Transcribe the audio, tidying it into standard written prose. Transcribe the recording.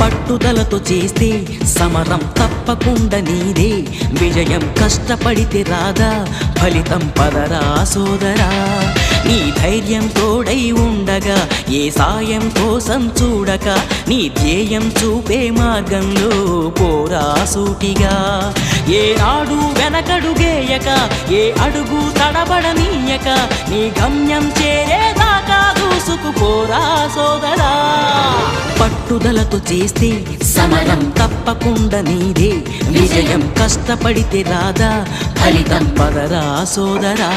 పట్టుదలతో చేస్తే సమరం తప్పకుండా నీదే, విజయం కష్టపడితే రాదా ఫలితం పదరా సోదరా. నీ ధైర్యం తోడై ఉండగా ఏ సాయం కోసం చూడక, నీ ధ్యేయం చూపే మార్గంలో పోరా సూటిగా. ఏ నాడు వెనకడుగేయక, ఏ అడుగు తడబడనీయక, నీ గమ్యం చేరేదాకా దూసుకుపోరా సోదరా. పట్టుదలతో చేస్తే సమరం తప్పకుండా నీదే, విజయం కష్టపడితే రాదా ఫలితం పదరా సోదరా.